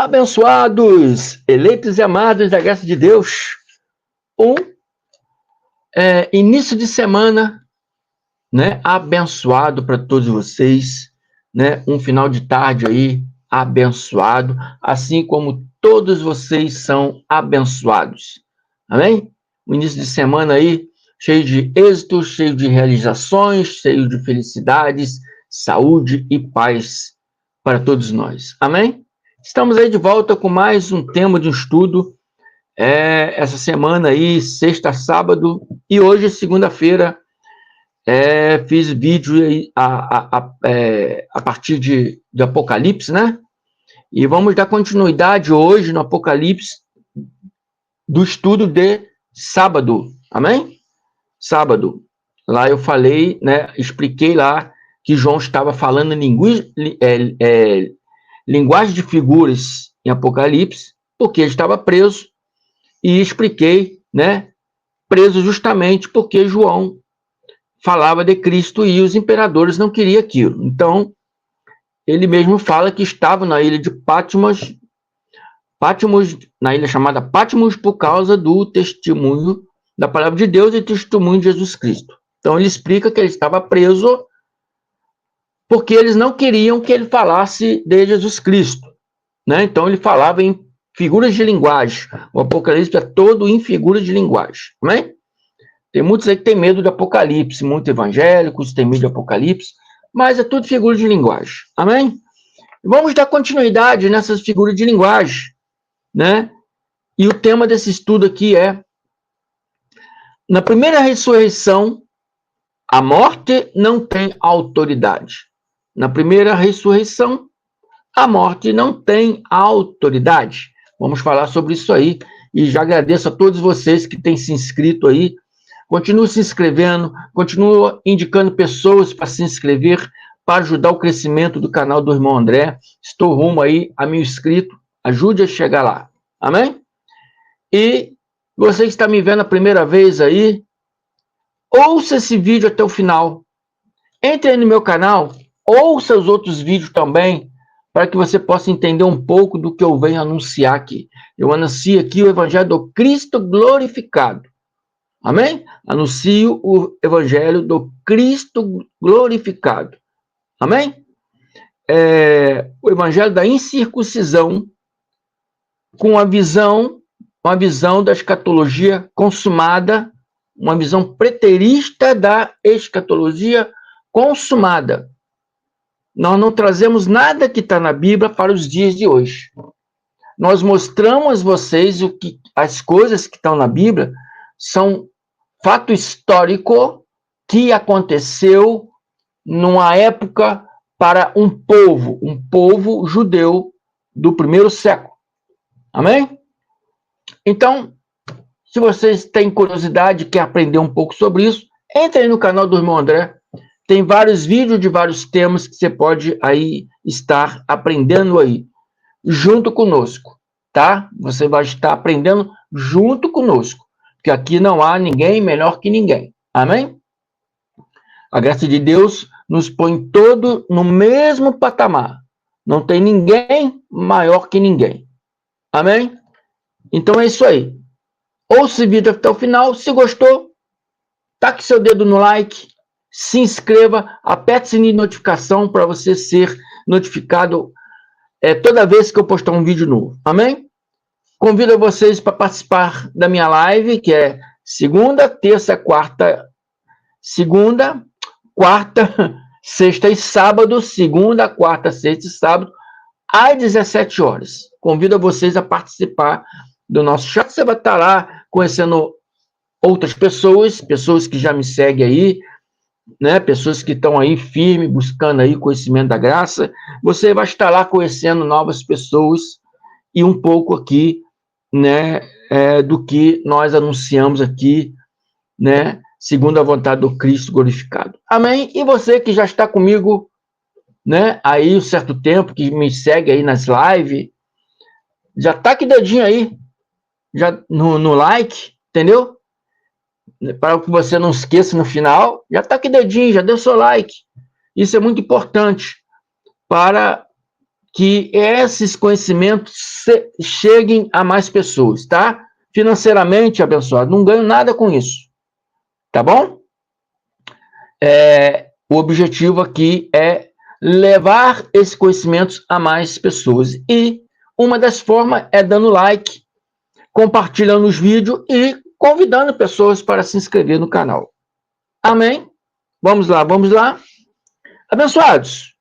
Abençoados, eleitos e amados da graça de Deus, um início de semana, né, abençoado para todos vocês, né, um final de tarde aí abençoado, assim como todos vocês são abençoados, amém? Um início de semana aí cheio de êxitos, cheio de realizações, cheio de felicidades, saúde e paz para todos nós, amém? Estamos aí de volta com mais um tema de estudo, essa semana aí, sexta, sábado, e hoje, segunda-feira, fiz vídeo aí a partir de Apocalipse, né? E vamos dar continuidade hoje no Apocalipse do estudo de sábado, amém? Sábado. Lá eu falei, né? Expliquei lá que João estava falando linguagem de figuras em Apocalipse, porque ele estava preso, e expliquei, né, preso justamente porque João falava de Cristo e os imperadores não queriam aquilo. Então, ele mesmo fala que estava na ilha de Patmos, na ilha chamada Patmos, por causa do testemunho da palavra de Deus e testemunho de Jesus Cristo. Então, ele explica que ele estava preso porque eles não queriam que ele falasse de Jesus Cristo, né? Então, ele falava em figuras de linguagem. O Apocalipse é todo em figuras de linguagem, né? Tem muitos aí que tem medo de Apocalipse, muitos evangélicos têm medo de Apocalipse, mas é tudo figura de linguagem, amém? Vamos dar continuidade nessas figuras de linguagem, né? E o tema desse estudo aqui é: na primeira ressurreição, a morte não tem autoridade. Na primeira ressurreição, a morte não tem autoridade. Vamos falar sobre isso aí. E já agradeço a todos vocês que têm se inscrito aí. Continue se inscrevendo, continue indicando pessoas para se inscrever, para ajudar o crescimento do canal do irmão André. Estou rumo aí a 1000 inscritos. Ajude a chegar lá. Amém? E você que está me vendo a primeira vez aí, ouça esse vídeo até o final. Entre aí no meu canal, ouça os outros vídeos também, para que você possa entender um pouco do que eu venho anunciar aqui. Eu anuncio aqui o Evangelho do Cristo glorificado. Amém? Anuncio o Evangelho do Cristo glorificado. Amém? O Evangelho da incircuncisão, com uma visão da escatologia consumada, uma visão preterista da escatologia consumada. Nós não trazemos nada que está na Bíblia para os dias de hoje. Nós mostramos a vocês as coisas que estão na Bíblia são fato histórico que aconteceu numa época para um povo judeu do primeiro século. Amém? Então, se vocês têm curiosidade e querem aprender um pouco sobre isso, entre aí no canal do irmão André. Tem vários vídeos de vários temas que você pode aí estar aprendendo aí, junto conosco, tá? Você vai estar aprendendo junto conosco, porque aqui não há ninguém melhor que ninguém. Amém? A graça de Deus nos põe todo no mesmo patamar. Não tem ninguém maior que ninguém. Amém? Então é isso aí. Ouça o vídeo até o final. Se gostou, taque seu dedo no like, se inscreva, aperte o sininho de notificação para você ser notificado toda vez que eu postar um vídeo novo. Amém? Convido vocês para participar da minha live, que é segunda, quarta, sexta e sábado, segunda, quarta, sexta e sábado, às 17 horas. Convido vocês a participar do nosso chat. Você vai estar lá conhecendo outras pessoas que já me seguem aí, né? Pessoas que estão aí firme, buscando aí conhecimento da graça. Você vai estar lá conhecendo novas pessoas e um pouco aqui, né, do que nós anunciamos aqui, né, segundo a vontade do Cristo glorificado. Amém? E você que já está comigo, né, aí um certo tempo, que me segue aí nas lives, já tá com o dedinho aí, já no like, entendeu? Para que você não esqueça no final, já tá com o dedinho, já deu seu like. Isso é muito importante para que esses conhecimentos cheguem a mais pessoas, tá? Financeiramente, abençoado, não ganho nada com isso, tá bom? O objetivo aqui é levar esses conhecimentos a mais pessoas. E uma das formas é dando like, compartilhando os vídeos e convidando pessoas para se inscrever no canal. Amém? Vamos lá, vamos lá. Abençoados,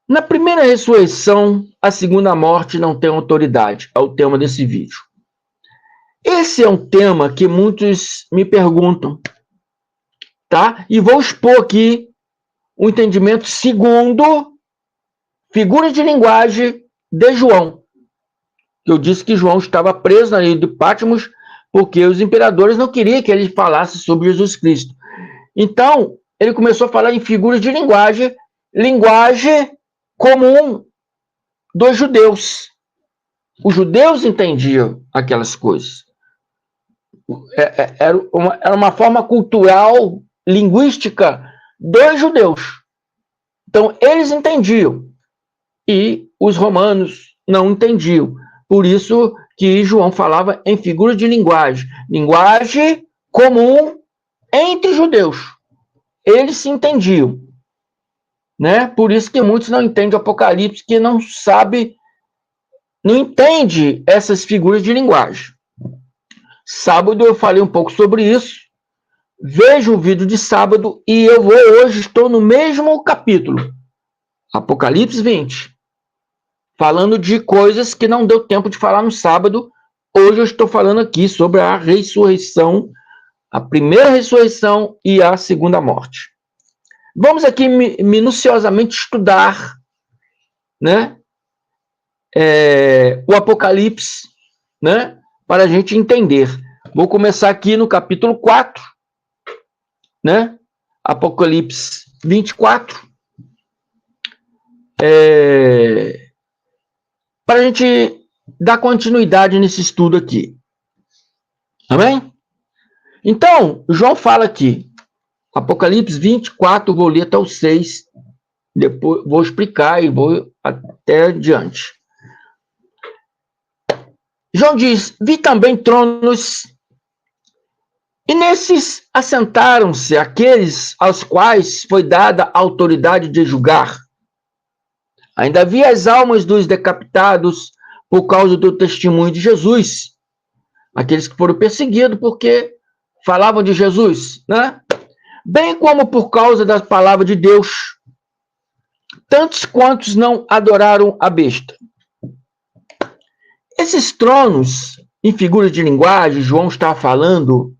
na primeira ressurreição, a segunda morte não tem autoridade. É o tema desse vídeo. Esse é um tema que muitos me perguntam, tá? E vou expor aqui o entendimento segundo figura de linguagem de João. Eu disse que João estava preso na ilha de Patmos porque os imperadores não queriam que ele falasse sobre Jesus Cristo. Então, ele começou a falar em figuras de linguagem comum dos judeus. Os judeus entendiam aquelas coisas. Era uma forma cultural, linguística dos judeus. Então, eles entendiam. E os romanos não entendiam. Por isso que João falava em figura de linguagem. Linguagem comum entre judeus. Eles se entendiam. Né? Por isso que muitos não entendem o Apocalipse, que não entende essas figuras de linguagem. Sábado eu falei um pouco sobre isso. Veja o vídeo de sábado e eu hoje estou no mesmo capítulo. Apocalipse 20. Falando de coisas que não deu tempo de falar no sábado. Hoje eu estou falando aqui sobre a ressurreição, a primeira ressurreição e a segunda morte. Vamos aqui minuciosamente estudar, né, o Apocalipse, né, para a gente entender. Vou começar aqui no capítulo 4, né, Apocalipse 24, para a gente dar continuidade nesse estudo aqui. Amém? Então, João fala aqui, Apocalipse 24, vou ler até o 6, depois vou explicar e vou até adiante. João diz, vi também tronos, e nesses assentaram-se aqueles aos quais foi dada a autoridade de julgar. Ainda vi as almas dos decapitados por causa do testemunho de Jesus, aqueles que foram perseguidos porque falavam de Jesus, né? Bem como por causa da palavra de Deus, tantos quantos não adoraram a besta. Esses tronos, em figura de linguagem, João está falando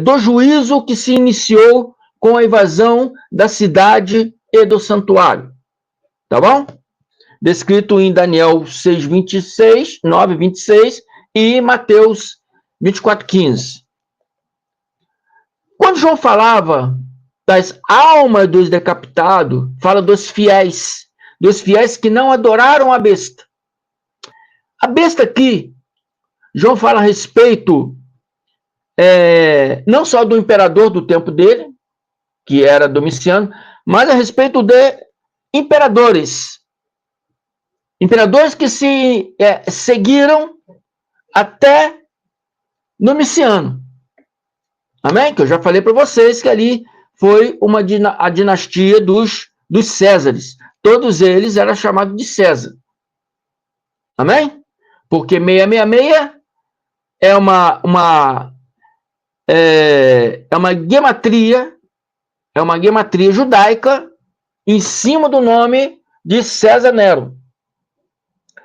do juízo que se iniciou com a invasão da cidade e do santuário. Tá bom? Descrito em Daniel 6:26, 9:26 e Mateus 24:15. Quando João falava das almas dos decapitados, fala dos fiéis que não adoraram a besta. A besta aqui, João fala a respeito não só do imperador do tempo dele, que era Domiciano, mas a respeito de imperadores que se seguiram até Domiciano. Amém? Que eu já falei para vocês que ali foi a dinastia dos Césares. Todos eles eram chamados de César. Amém? Porque 666 é uma gematria judaica em cima do nome de César Nero.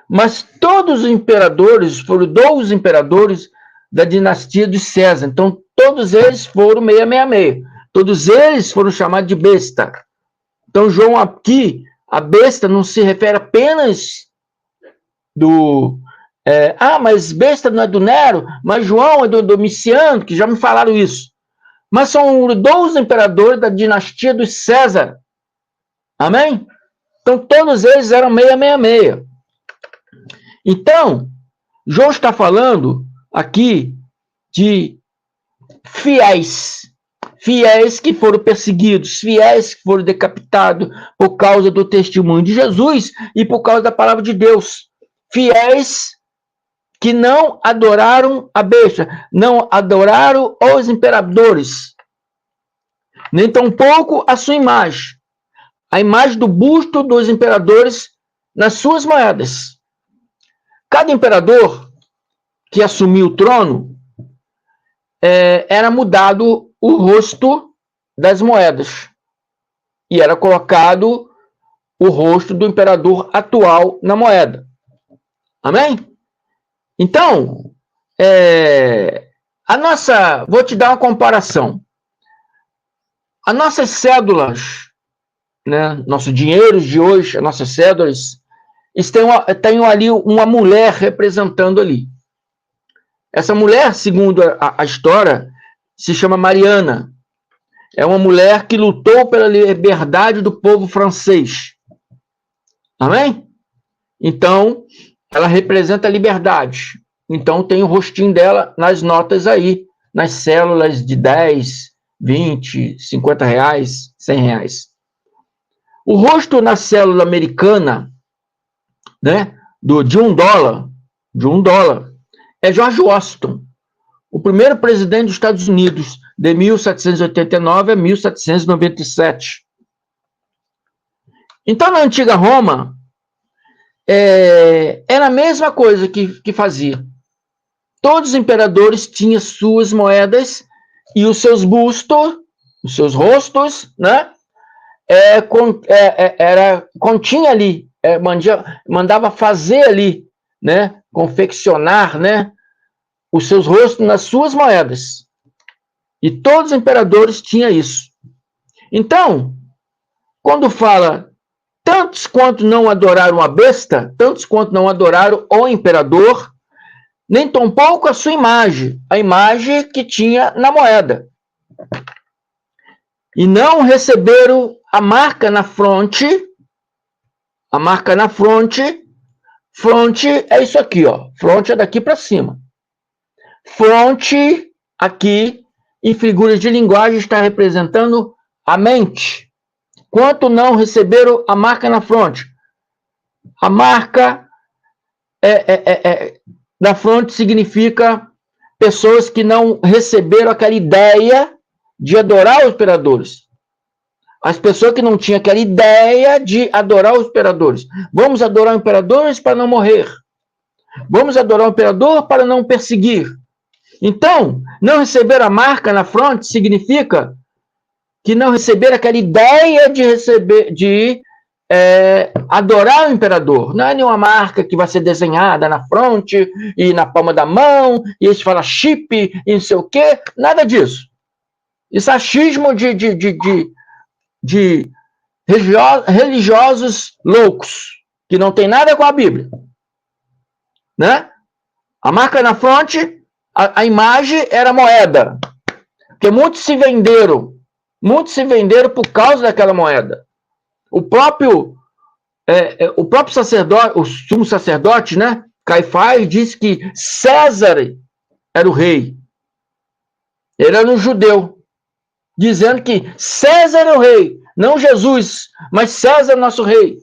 Mas todos os imperadores foram 12 imperadores da dinastia de César. Então, todos eles foram 666. Todos eles foram chamados de besta. Então, João aqui, a besta não se refere apenas mas besta não é do Nero, mas João é do Domiciano, que já me falaram isso. Mas são 12 imperadores da dinastia dos César. Amém? Então, todos eles eram 666. Então, João está falando aqui de fiéis fiéis que foram perseguidos, fiéis que foram decapitados por causa do testemunho de Jesus e por causa da palavra de Deus, fiéis que não adoraram a besta, não adoraram os imperadores, nem tampouco a sua imagem, a imagem do busto dos imperadores nas suas moedas. Cada imperador que assumiu o trono era mudado o rosto das moedas e era colocado o rosto do imperador atual na moeda. Amém? Então, vou te dar uma comparação. As nossas cédulas, né, nosso dinheiro de hoje, as nossas cédulas, tem ali uma mulher representando ali. Essa mulher, segundo a história, se chama Mariana. É uma mulher que lutou pela liberdade do povo francês. Amém? Então, ela representa a liberdade. Então, tem o rostinho dela nas notas aí, nas células de 10, 20, 50 reais, 100 reais. O rosto na célula americana, né, de $1, é George Washington, o primeiro presidente dos Estados Unidos, de 1789 a 1797. Então, na antiga Roma, era a mesma coisa que fazia. Todos os imperadores tinham suas moedas e os seus bustos, os seus rostos, né? Continha ali, mandava fazer ali, né? Confeccionar, né? Os seus rostos nas suas moedas. E todos os imperadores tinham isso. Então, quando fala tantos quanto não adoraram a besta, tantos quanto não adoraram o imperador, nem tampouco a sua imagem, a imagem que tinha na moeda. E não receberam a marca na fronte. A marca na fronte. Fronte é isso aqui, ó. Fronte é daqui para cima. Fronte, aqui, em figuras de linguagem, está representando a mente. Quanto não receberam a marca na fronte? A marca na fronte significa pessoas que não receberam aquela ideia de adorar os imperadores. As pessoas que não tinham aquela ideia de adorar os imperadores. Vamos adorar os imperadores para não morrer. Vamos adorar o imperador para não perseguir. Então, não receber a marca na fronte significa que não receber aquela ideia de adorar o imperador. Não é nenhuma marca que vai ser desenhada na fronte e na palma da mão, e eles falam chip e não sei o quê. Nada disso. Isso é achismo de religiosos loucos, que não tem nada com a Bíblia. Né? A marca na fronte, a imagem era moeda. Porque muitos se venderam por causa daquela moeda. O próprio sacerdote, o sumo sacerdote, né, Caifás, disse que César era o rei. Ele era um judeu, dizendo que César é o rei, não Jesus, mas César é nosso rei.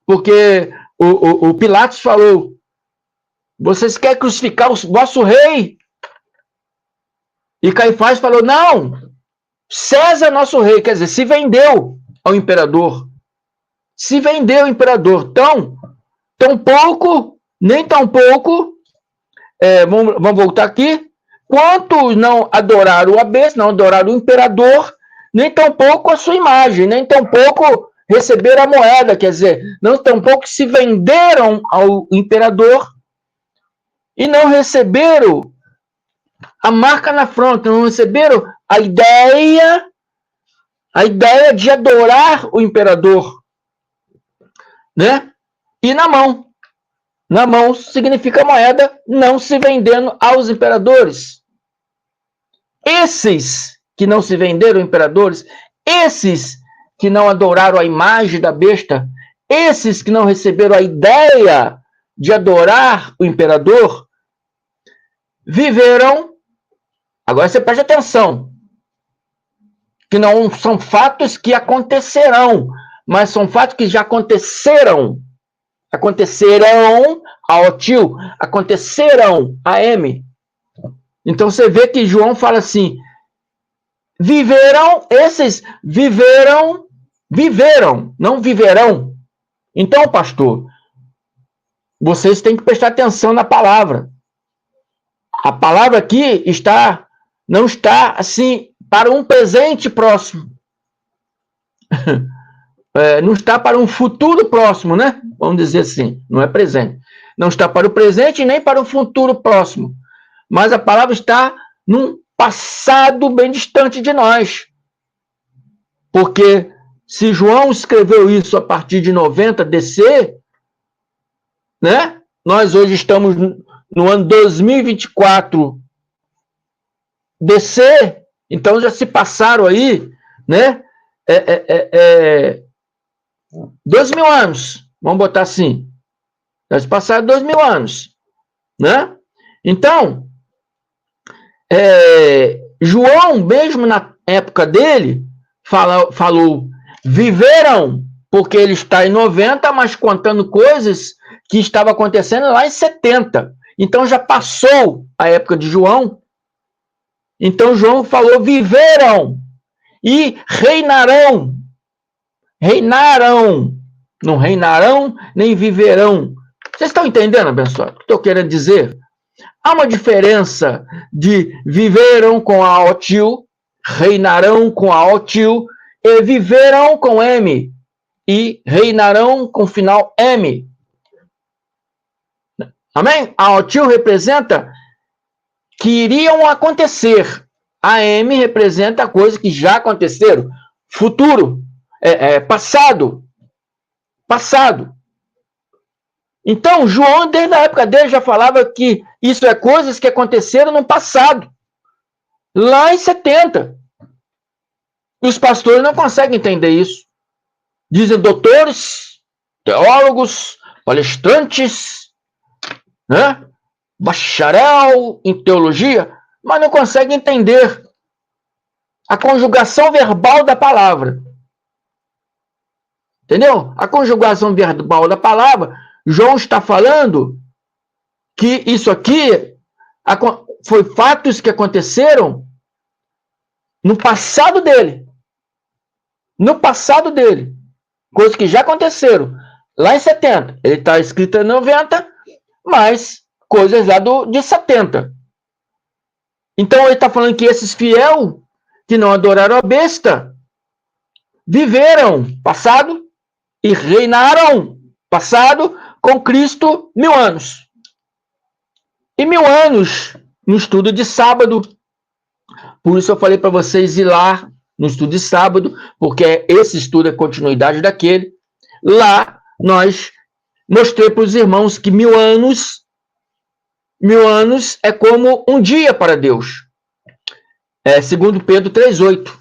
Porque o Pilatos falou: vocês querem crucificar o vosso rei? E Caifás falou: não, César é nosso rei. Quer dizer, se vendeu ao imperador. Se vendeu ao imperador. Então, nem tão pouco, vamos voltar aqui, quanto não adoraram a besta, não adoraram o imperador, nem tão pouco a sua imagem, nem tão pouco receberam a moeda, quer dizer, não tão pouco se venderam ao imperador e não receberam a marca na fronte, não receberam a ideia de adorar o imperador, né? E na mão. Na mão significa moeda, não se vendendo aos imperadores. Esses que não se venderam imperadores, esses que não adoraram a imagem da besta, esses que não receberam a ideia de adorar o imperador, viveram. Agora você preste atenção. que não são fatos que acontecerão, mas são fatos que já aconteceram. Acontecerão, a OTIL, acontecerão, a M. Então você vê que João fala assim, esses viveram, não viverão. Então, pastor, vocês têm que prestar atenção na palavra. A palavra aqui não está assim para um presente próximo. Não está para um futuro próximo, né? Vamos dizer assim, não é presente. Não está para o presente nem para o futuro próximo. Mas a palavra está num passado bem distante de nós. Porque se João escreveu isso a partir de 90 DC, né? Nós hoje estamos no ano 2024 DC, então já se passaram aí, né? 2.000 anos, vamos botar assim. Já se passaram 2.000 anos, né? Então, João, mesmo na época dele, falou, viveram, porque ele está em 90, mas contando coisas que estavam acontecendo lá em 70. Então já passou a época de João. Então João falou, viveram e reinarão. Reinarão. Não reinarão, nem viverão. Vocês estão entendendo, abençoado? O que estou querendo dizer? Há uma diferença de viveram com a OTIL, reinarão com a OTIL, e viverão com M, e reinarão com final M. Amém? A OTIL representa que iriam acontecer. A M representa coisas que já aconteceram. Futuro. Passado. Passado. Então, João, desde a época dele, já falava que isso é coisas que aconteceram no passado. Lá em 70. E os pastores não conseguem entender isso. Dizem doutores, teólogos, palestrantes, né? Bacharel em teologia, mas não conseguem entender a conjugação verbal da palavra. Entendeu? A conjugação verbal da palavra, João está falando que isso aqui foi fatos que aconteceram no passado dele. No passado dele. Coisas que já aconteceram lá em 70. Ele está escrito em 90, mas coisas lá de 70. Então ele está falando que esses fiéis que não adoraram a besta viveram passado e reinaram passado com Cristo 1.000 anos. E 1.000 anos no estudo de sábado. Por isso eu falei para vocês ir lá no estudo de sábado, porque esse estudo é continuidade daquele. Lá nós mostrei para os irmãos que 1.000 anos é como um dia para Deus. Segundo Pedro 3,8.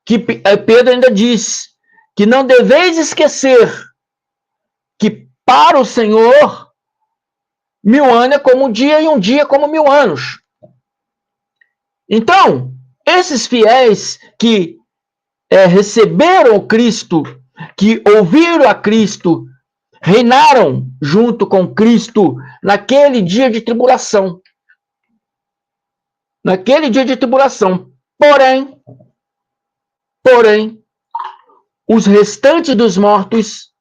Que Pedro ainda diz que não deveis esquecer que para o Senhor 1.000 anos é como um dia e um dia como 1.000 anos. Então, esses fiéis que receberam o Cristo, que ouviram a Cristo, reinaram junto com Cristo naquele dia de tribulação. Naquele dia de tribulação. Porém, os restantes dos mortos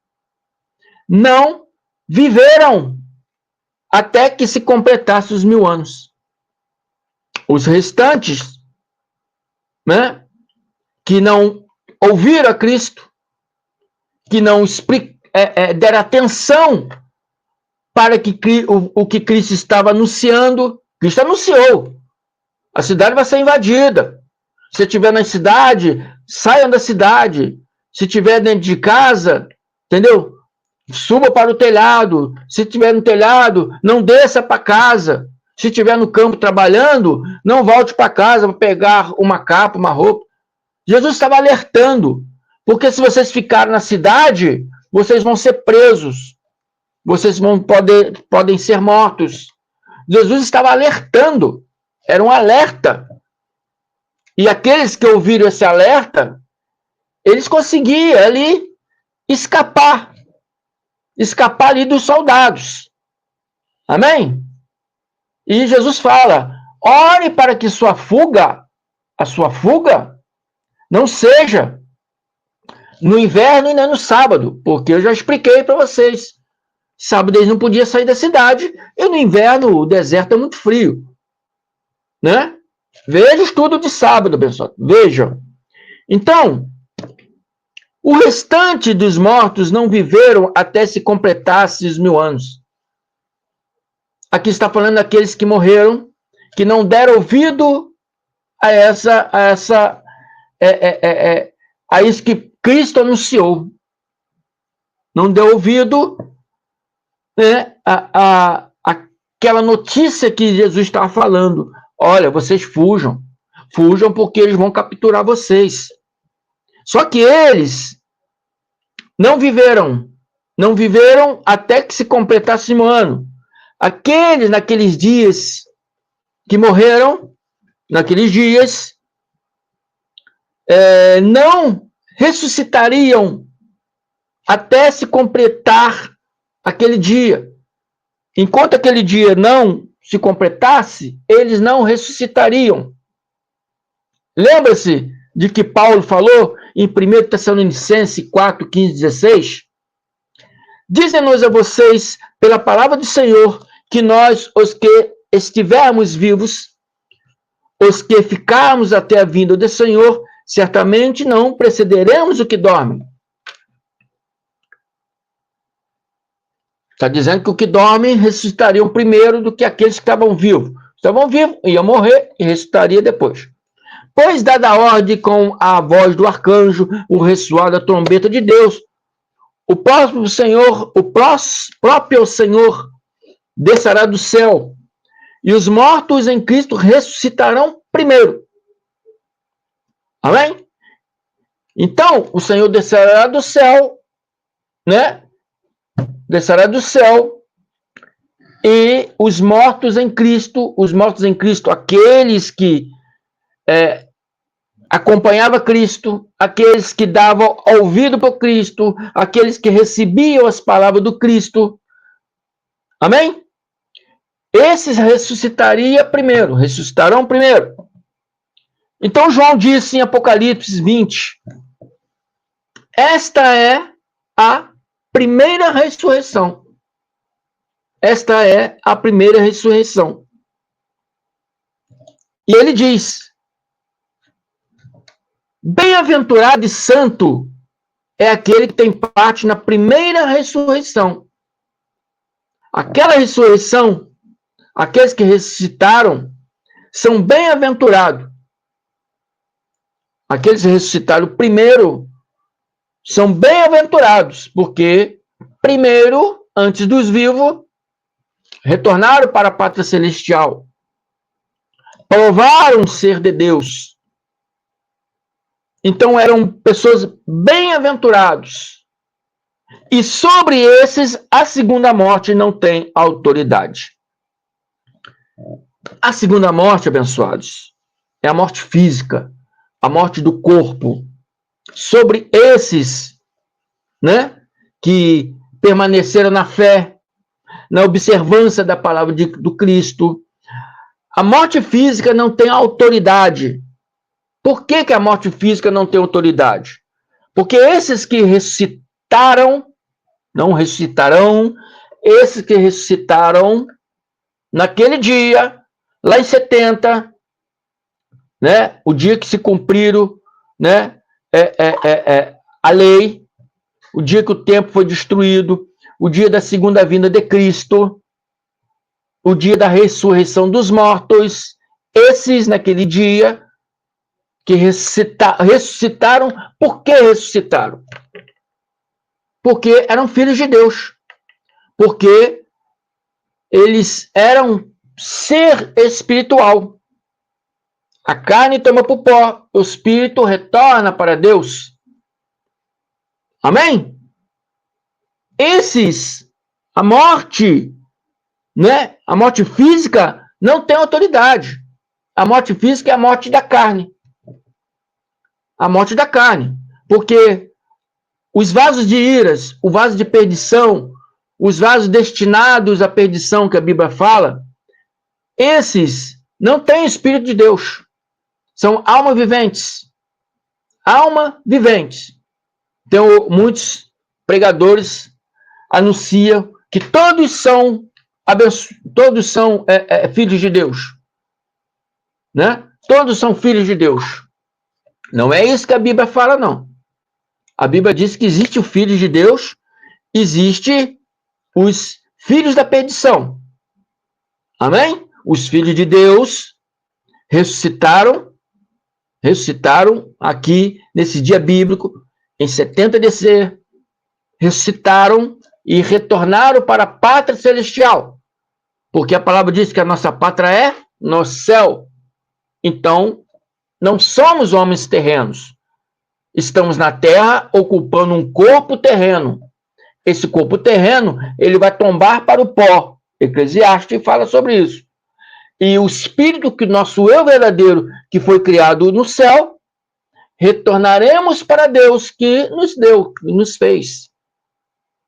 não viveram até que se completasse os 1.000 anos. Os restantes, né, que não ouviram a Cristo, que não deram atenção para o que Cristo estava anunciando. Cristo anunciou. A cidade vai ser invadida. Se estiver na cidade, saiam da cidade. Se estiver dentro de casa, entendeu? Suba para o telhado. Se estiver no telhado, não desça para casa. Se estiver no campo trabalhando, não volte para casa para pegar uma capa, uma roupa. Jesus estava alertando. Porque se vocês ficarem na cidade, vocês vão ser presos. Vocês podem ser mortos. Jesus estava alertando. Era um alerta. E aqueles que ouviram esse alerta, eles conseguiam ali escapar ali dos soldados. Amém? E Jesus fala: ore para que a sua fuga, não seja no inverno e nem no sábado, porque eu já expliquei para vocês. Sábado eles não podiam sair da cidade, e no inverno o deserto é muito frio, né? Veja o estudo de sábado, pessoal. Vejam. Então, o restante dos mortos não viveram até se completasse os 1000 anos. Aqui está falando daqueles que morreram, que não deram ouvido a isso que Cristo anunciou. Não deu ouvido, né, aquela notícia que Jesus estava falando. Olha, vocês fujam porque eles vão capturar vocês. Só que eles não viveram até que se completasse um ano. Aqueles, naqueles dias que morreram, naqueles dias, não ressuscitariam até se completar aquele dia. Enquanto aquele dia não se completasse, eles não ressuscitariam. Lembra-se de que Paulo falou em 1 Tessalonicenses 4, 15, 16? Dizem-nos a vocês, pela palavra do Senhor, que nós, os que estivermos vivos, os que ficarmos até a vinda do Senhor, certamente não precederemos o que dorme. Está dizendo que o que dorme ressuscitariam primeiro do que aqueles que estavam vivos. Estavam vivos, iam morrer e ressuscitaria depois. Pois, dada a ordem com a voz do arcanjo, o ressoar da trombeta de Deus, o próprio Senhor descerá do céu, e os mortos em Cristo ressuscitarão primeiro. Amém? Então, o Senhor descerá do céu, né? Descerá do céu, e os mortos em Cristo, aqueles que acompanhavam Cristo, aqueles que davam ouvido para Cristo, aqueles que recebiam as palavras do Cristo. Amém? Esses ressuscitarão primeiro. Então João disse em Apocalipse 20, esta é a primeira ressurreição. Esta é a primeira ressurreição. E ele diz, bem-aventurado e santo é aquele que tem parte na primeira ressurreição. Aquela ressurreição, aqueles que ressuscitaram, são bem-aventurados. Aqueles que ressuscitaram primeiro são bem-aventurados, porque primeiro, antes dos vivos, retornaram para a pátria celestial. Provaram ser de Deus. Então eram pessoas bem-aventurados. E sobre esses, a segunda morte não tem autoridade. A segunda morte, abençoados, é a morte física, a morte do corpo. Sobre esses, né, que permaneceram na fé, na observância da palavra do Cristo, a morte física não tem autoridade. Por que a morte física não tem autoridade? Porque esses que ressuscitaram, não ressuscitarão, esses que ressuscitaram naquele dia, lá em 70, né, o dia que se cumpriram, né, a lei, o dia que o templo foi destruído, o dia da segunda vinda de Cristo, o dia da ressurreição dos mortos, esses naquele dia que ressuscitaram, por que ressuscitaram? Porque eram filhos de Deus, porque eles eram ser espiritual. A carne toma para o pó, o espírito retorna para Deus. Amém? A morte, né? A morte física não tem autoridade. A morte física é a morte da carne. a morte da carne. Porque os vasos de iras, o vaso de perdição, os vasos destinados à perdição que a Bíblia fala, esses não têm Espírito de Deus. São almas viventes. Alma viventes. Então, muitos pregadores anunciam que todos são filhos de Deus. Né? Todos são filhos de Deus. Não é isso que a Bíblia fala, não. A Bíblia diz que existe o filho de Deus, existe os filhos da perdição. Amém? Os filhos de Deus ressuscitaram aqui nesse dia bíblico, em 70 DC, ressuscitaram e retornaram para a pátria celestial. Porque a palavra diz que a nossa pátria é no céu. Então, não somos homens terrenos. Estamos na terra ocupando um corpo terreno. Esse corpo terreno, ele vai tombar para o pó. Eclesiastes fala sobre isso. E o espírito, que nosso eu verdadeiro, que foi criado no céu, retornaremos para Deus que nos deu, que nos fez.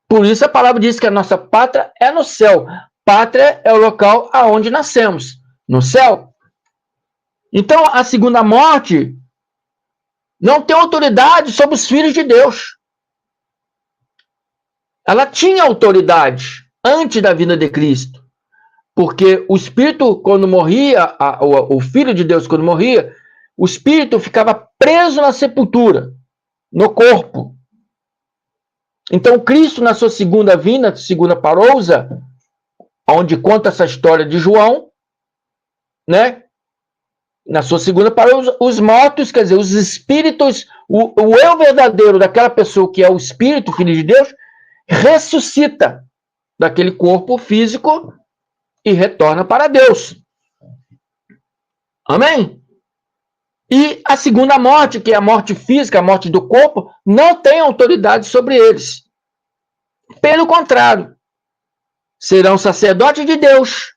Por isso a palavra diz que a nossa pátria é no céu. Pátria é o local aonde nascemos, no céu. Então, a segunda morte não tem autoridade sobre os filhos de Deus. Ela tinha autoridade antes da vinda de Cristo. Porque o espírito, quando morria, o filho de Deus, quando morria, o espírito ficava preso na sepultura, no corpo. Então, Cristo, na sua segunda vinda, segunda parousa, onde conta essa história de João, né? Na sua segunda parousa, os mortos, quer dizer, os espíritos, o eu verdadeiro daquela pessoa que é o espírito, filho de Deus, ressuscita daquele corpo físico e retorna para Deus. Amém? E a segunda morte, que é a morte física, a morte do corpo, não tem autoridade sobre eles. Pelo contrário, serão sacerdotes de Deus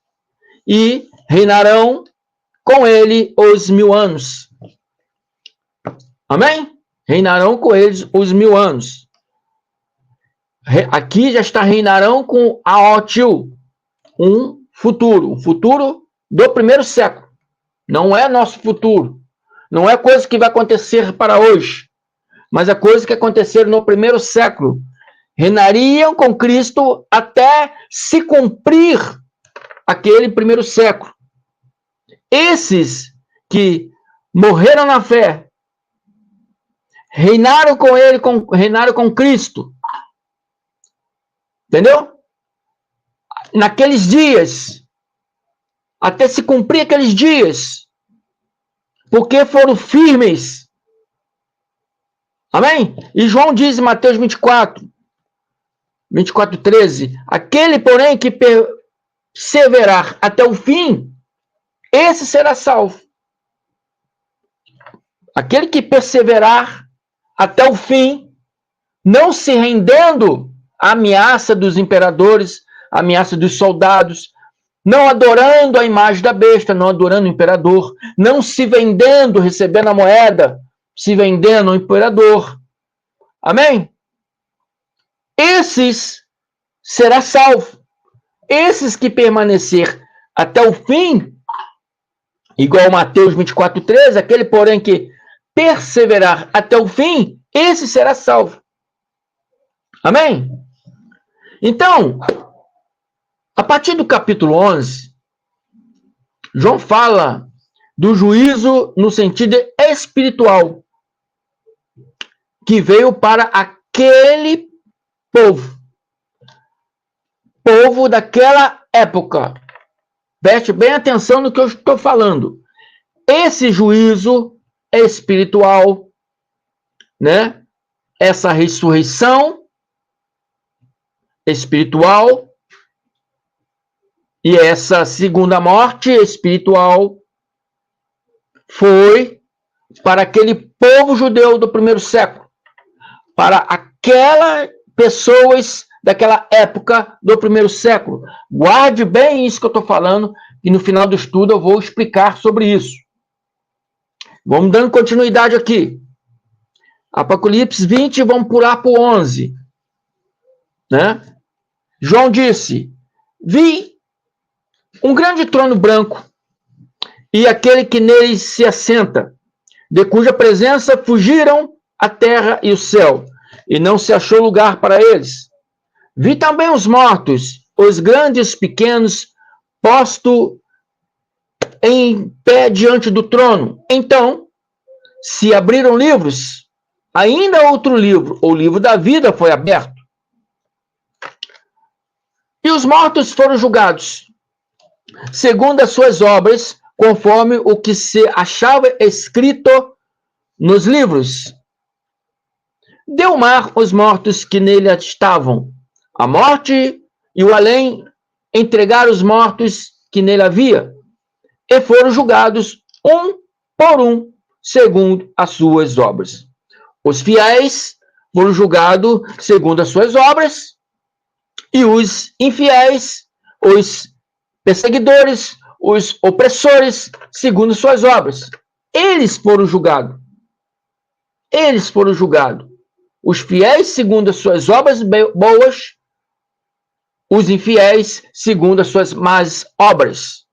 e reinarão com ele os 1000 anos. Amém? Reinarão com eles os 1000 anos. Aqui já está reinarão com Aotil, um futuro do primeiro século. Não é nosso futuro. Não é coisa que vai acontecer para hoje, mas é coisa que aconteceram no primeiro século. Reinariam com Cristo até se cumprir aquele primeiro século. Esses que morreram na fé, reinaram com ele, reinaram com Cristo. Entendeu? Naqueles dias, até se cumprir aqueles dias, porque foram firmes. Amém? E João diz em Mateus 24:13, aquele, porém, que perseverar até o fim, esse será salvo. Aquele que perseverar até o fim, não se rendendo à ameaça dos imperadores, à ameaça dos soldados, não adorando a imagem da besta, não adorando o imperador, não se vendendo, recebendo a moeda, se vendendo ao imperador. Amém? Esses será salvo. Esses que permanecer até o fim, igual Mateus 24:13, aquele, porém, que perseverar até o fim, esse será salvo. Amém? Então, a partir do capítulo 11, João fala do juízo no sentido espiritual, que veio para aquele povo daquela época. Preste bem atenção no que eu estou falando. Esse juízo espiritual, né? Essa ressurreição espiritual e essa segunda morte espiritual foi para aquele povo judeu do primeiro século, para aquelas pessoas daquela época do primeiro século. Guarde bem isso que eu estou falando, e no final do estudo eu vou explicar sobre isso. Vamos dando continuidade aqui. Apocalipse 20, vamos pular para o 11. Né? João disse: vi um grande trono branco e aquele que nele se assenta, de cuja presença fugiram a terra e o céu, e não se achou lugar para eles. Vi também os mortos, os grandes e os pequenos, posto em pé diante do trono. Então se abriram livros, ainda outro livro, o livro da vida, foi aberto. E os mortos foram julgados, segundo as suas obras, conforme o que se achava escrito nos livros. Deu o mar os mortos que nele estavam. A morte e o além entregaram os mortos que nele havia, e foram julgados um por um, segundo as suas obras. Os fiéis foram julgados segundo as suas obras, e os infiéis, os perseguidores, os opressores, segundo suas obras. Eles foram julgados. Eles foram julgados. Os fiéis, segundo as suas obras boas, os infiéis, segundo as suas más obras.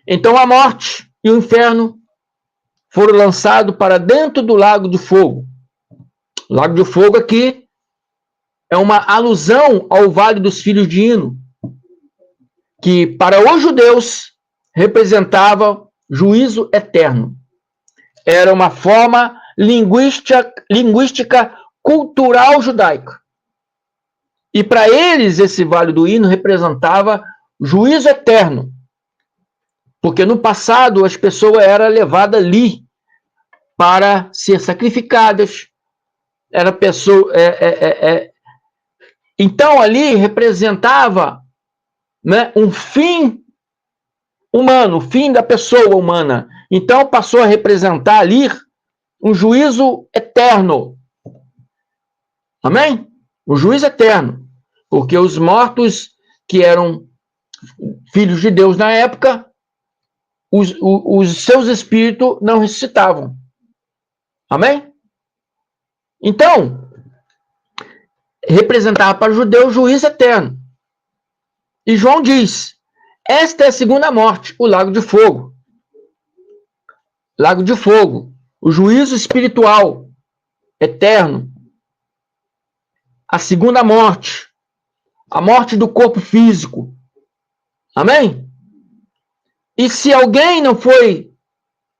Então a morte e o inferno foram lançados para dentro do lago de fogo. O lago de fogo aqui é uma alusão ao Vale dos Filhos de Hino, que para os judeus representava juízo eterno. Era uma forma linguística cultural judaica. E para eles esse Vale do Hino representava juízo eterno. Porque no passado as pessoas eram levadas ali para ser sacrificadas. Era pessoa, Então ali representava, né, um fim humano, o fim da pessoa humana. Então passou a representar ali um juízo eterno. Amém? O juízo eterno. Porque os mortos que eram filhos de Deus na época, os seus espíritos não ressuscitavam. Amém? Então, representava para o judeu o juízo eterno. E João diz: esta é a segunda morte, o lago de fogo. Lago de fogo, o juízo espiritual eterno. A segunda morte, a morte do corpo físico. Amém? E se alguém não foi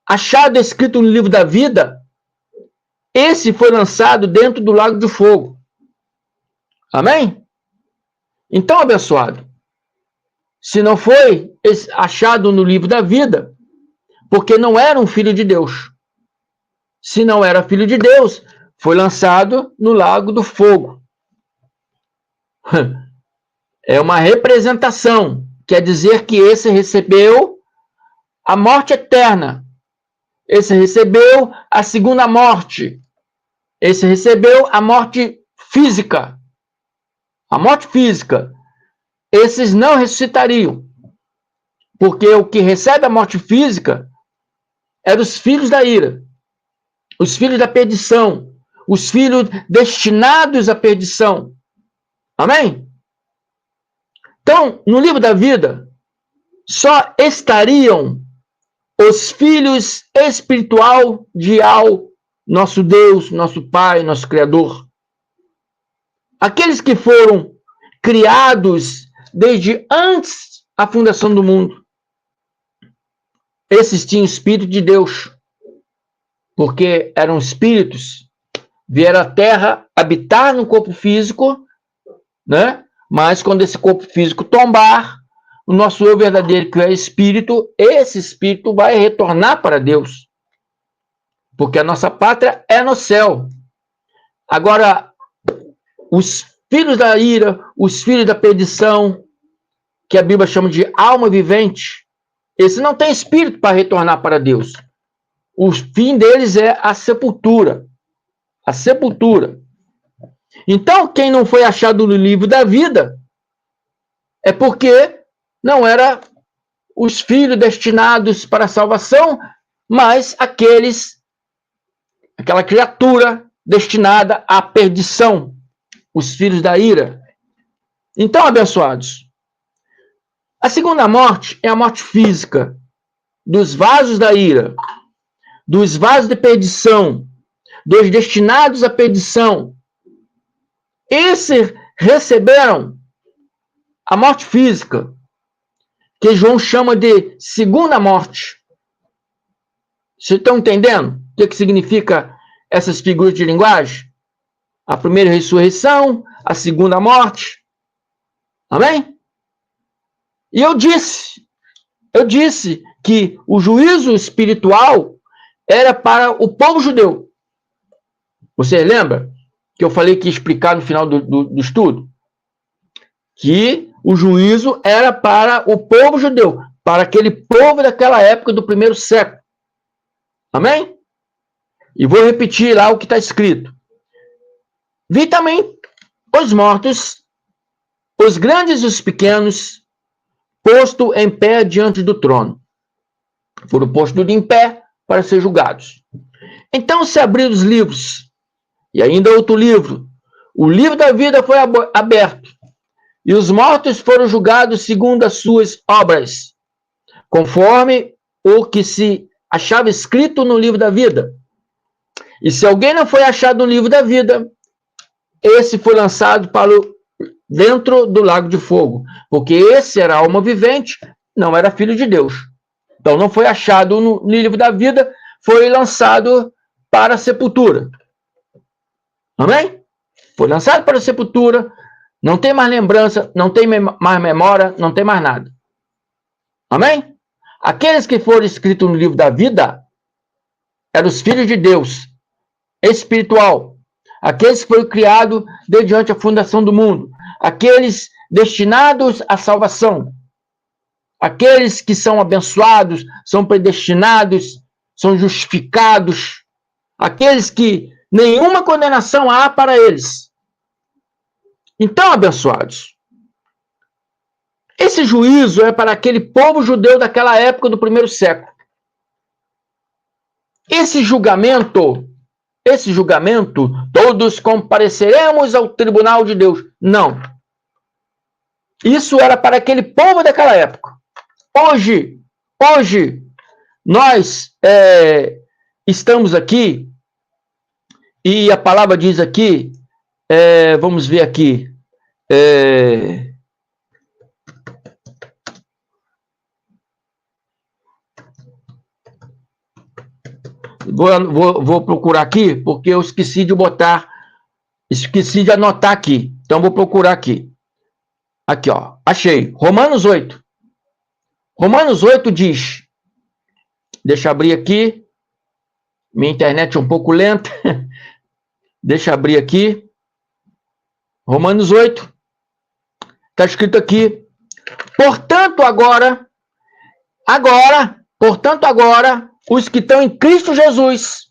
achado escrito no livro da vida, esse foi lançado dentro do lago de fogo. Amém? Então, abençoado, se não foi achado no livro da vida, porque não era um filho de Deus. Se não era filho de Deus, foi lançado no lago do fogo. É uma representação, quer dizer que esse recebeu a morte eterna. Esse recebeu a segunda morte. Esse recebeu a morte física. A morte física. Esses não ressuscitariam. Porque o que recebe a morte física eram os filhos da ira, os filhos da perdição, os filhos destinados à perdição. Amém? Então, no livro da vida, só estariam os filhos espiritual de Al, nosso Deus, nosso Pai, nosso Criador. Aqueles que foram criados desde antes da fundação do mundo. Esses tinham espírito de Deus, porque eram espíritos, vieram à Terra habitar no corpo físico, né? Mas quando esse corpo físico tombar, o nosso eu verdadeiro, que é espírito, esse espírito vai retornar para Deus, porque a nossa pátria é no céu. Agora, os filhos da ira, os filhos da perdição, que a Bíblia chama de alma vivente, esse não tem espírito para retornar para Deus. O fim deles é a sepultura. A sepultura. Então, quem não foi achado no livro da vida é porque não era os filhos destinados para a salvação, mas aquela criatura destinada à perdição, os filhos da ira. Então, abençoados, a segunda morte é a morte física dos vasos da ira, dos vasos de perdição, dos destinados à perdição. Esses receberam a morte física, que João chama de segunda morte. Vocês estão entendendo o que significa essas figuras de linguagem? A primeira ressurreição, a segunda morte. Amém? E eu disse que o juízo espiritual era para o povo judeu. Você lembra que eu falei que ia explicar no final do estudo? Que o juízo era para o povo judeu, para aquele povo daquela época do primeiro século. Amém? E vou repetir lá o que está escrito. Vi também os mortos, os grandes e os pequenos, posto em pé diante do trono. Foram postos em pé para ser julgados. Então se abriram os livros, e ainda outro livro. O livro da vida foi aberto, e os mortos foram julgados segundo as suas obras, conforme o que se achava escrito no livro da vida. E se alguém não foi achado no livro da vida, esse foi lançado para dentro do lago de fogo, porque esse era alma vivente, não era filho de Deus. Então não foi achado no livro da vida, foi lançado para a sepultura. Amém? Foi lançado para a sepultura, não tem mais lembrança, não tem mais memória, não tem mais nada. Amém? Aqueles que foram escritos no livro da vida eram os filhos de Deus, espiritual. Aqueles que foram criados desde antes da fundação do mundo. Aqueles destinados à salvação. Aqueles que são abençoados, são predestinados, são justificados. Aqueles que nenhuma condenação há para eles. Então, abençoados, esse juízo é para aquele povo judeu daquela época do primeiro século. Esse julgamento, todos compareceremos ao tribunal de Deus. Não. Isso era para aquele povo daquela época. Hoje, nós estamos aqui, e a palavra diz aqui, vamos ver aqui, vou procurar aqui, porque eu esqueci de anotar aqui. Então, vou procurar aqui. Aqui, ó, achei. Romanos 8. Romanos 8 diz, deixa eu abrir aqui, minha internet é um pouco lenta, deixa eu abrir aqui, Romanos 8, está escrito aqui, portanto agora, os que estão em Cristo Jesus,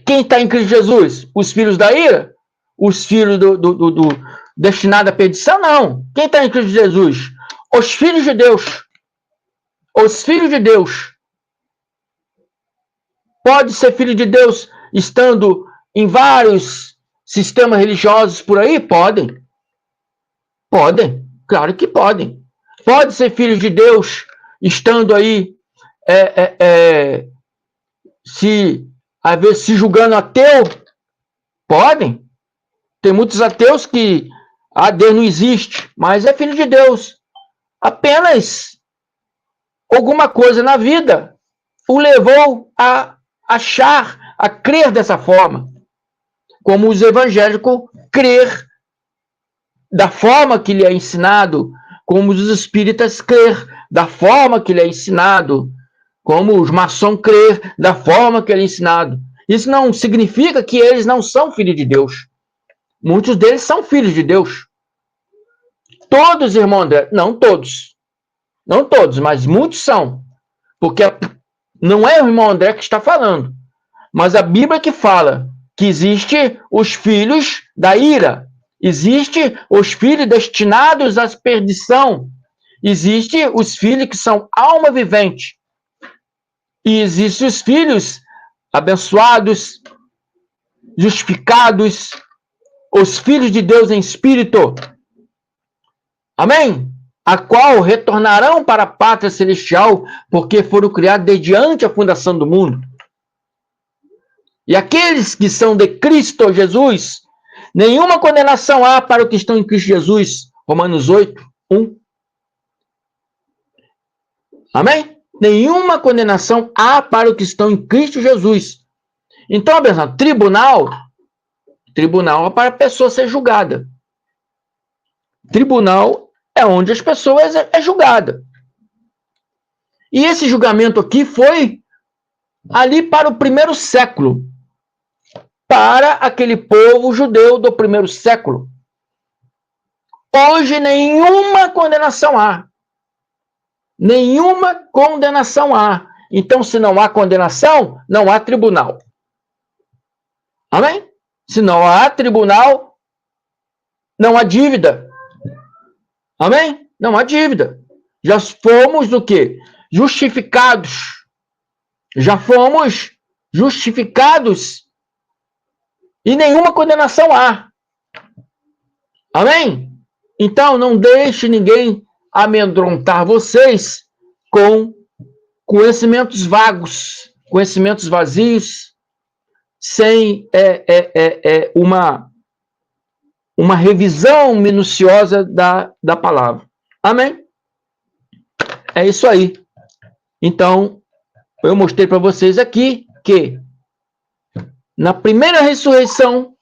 quem está em Cristo Jesus? Os filhos da ira? Os filhos do destinado à perdição? Não. Quem está em Cristo Jesus? Os filhos de Deus. Os filhos de Deus. Pode ser filho de Deus estando em vários sistemas religiosos por aí? Podem. Podem. Claro que podem. Pode ser filho de Deus estando aí às vezes se julgando ateu? Podem. Tem muitos ateus que Deus não existe, mas é filho de Deus. Apenas alguma coisa na vida o levou a achar, a crer dessa forma. Como os evangélicos crer da forma que lhe é ensinado, como os espíritas crer da forma que lhe é ensinado, como os maçons crer da forma que lhe é ensinado. Isso não significa que eles não são filhos de Deus. Muitos deles são filhos de Deus. Todos, irmão André, não todos. Não todos, mas muitos são. Porque não é o irmão André que está falando, mas a Bíblia que fala que existe os filhos da ira, existe os filhos destinados à perdição, existe os filhos que são alma vivente, e existem os filhos abençoados, justificados, os filhos de Deus em espírito. Amém? A qual retornarão para a pátria celestial, porque foram criados desde antes a fundação do mundo. E aqueles que são de Cristo Jesus, nenhuma condenação há para os que estão em Cristo Jesus. Romanos 8, 1. Amém? Nenhuma condenação há para os que estão em Cristo Jesus. Então, abençoado, tribunal é para a pessoa ser julgada. Tribunal é onde as pessoas é julgada. E esse julgamento aqui foi ali para o primeiro século, para aquele povo judeu do primeiro século. Hoje nenhuma condenação há. Nenhuma condenação há. Então, se não há condenação, não há tribunal. Amém? Se não há tribunal, não há dívida. Amém? Não há dívida. Já fomos o quê? Justificados. Já fomos justificados. E nenhuma condenação há. Amém? Então, não deixe ninguém amedrontar vocês com conhecimentos vagos, conhecimentos vazios, sem uma revisão minuciosa da palavra. Amém? É isso aí. Então, eu mostrei para vocês aqui que na primeira ressurreição,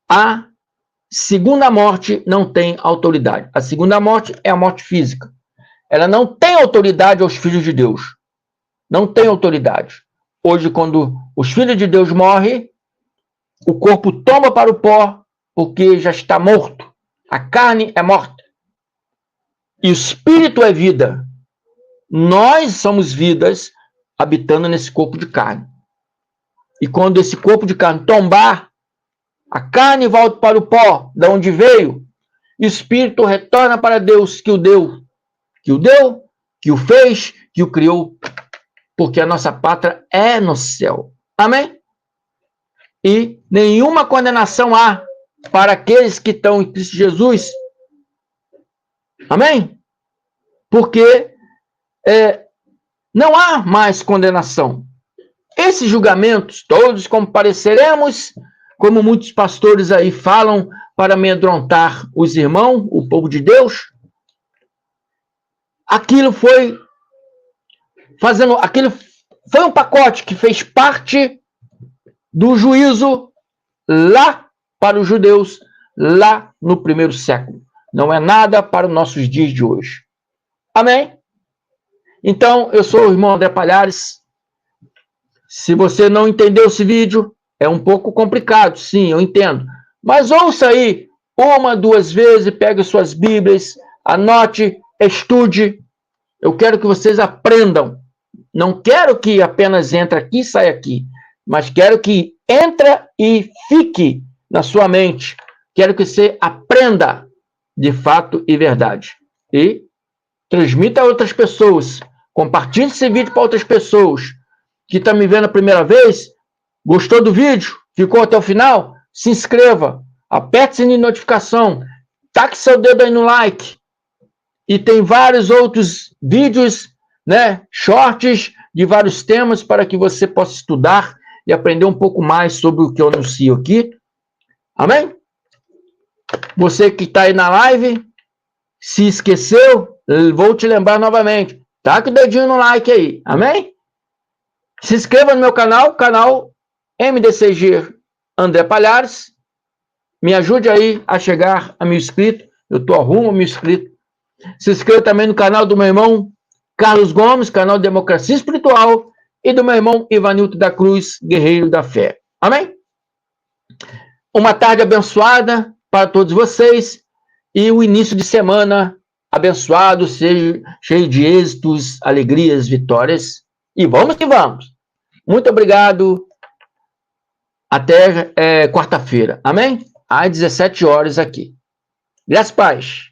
a segunda morte não tem autoridade. A segunda morte é a morte física. Ela não tem autoridade aos filhos de Deus. Não tem autoridade. Hoje, quando os filhos de Deus morrem, o corpo toma para o pó, porque já está morto. A carne é morta. E o espírito é vida. Nós somos vidas habitando nesse corpo de carne. E quando esse corpo de carne tombar, a carne volta para o pó, de onde veio, e o espírito retorna para Deus, que o deu, que o fez, que o criou, porque a nossa pátria é no céu. Amém? E nenhuma condenação há para aqueles que estão em Cristo Jesus. Amém? Porque não há mais condenação. Esses julgamentos, todos compareceremos, como muitos pastores aí falam, para amedrontar os irmãos, o povo de Deus. Aquilo foi um pacote que fez parte do juízo lá para os judeus, lá no primeiro século. Não é nada para os nossos dias de hoje. Amém? Então, eu sou o irmão André Palhares. Se você não entendeu esse vídeo, é um pouco complicado, sim, eu entendo. Mas ouça aí 1, 2 vezes, pegue suas Bíblias, anote, estude. Eu quero que vocês aprendam. Não quero que apenas entre aqui e saia aqui, mas quero que entre e fique na sua mente. Quero que você aprenda de fato e verdade. E transmita a outras pessoas. Compartilhe esse vídeo para outras pessoas que estão me vendo a primeira vez. Gostou do vídeo? Ficou até o final? Se inscreva. Aperte o sininho de notificação. Taque seu dedo aí no like. E tem vários outros vídeos, né, shorts de vários temas para que você possa estudar e aprender um pouco mais sobre o que eu anuncio aqui. Amém? Você que está aí na live, se esqueceu, vou te lembrar novamente. Taque o dedinho no like aí. Amém? Se inscreva no meu canal MDCG André Palhares. Me ajude aí a chegar a 1000 inscritos. Eu estou rumo a 1000 inscritos. Se inscreva também no canal do meu irmão Carlos Gomes, canal Democracia Espiritual, e do meu irmão Ivanilton da Cruz, Guerreiro da Fé. Amém? Uma tarde abençoada para todos vocês e o início de semana abençoado, seja cheio de êxitos, alegrias, vitórias. E vamos que vamos. Muito obrigado. Até quarta-feira. Amém? Às 17 horas aqui. Graças a Deus.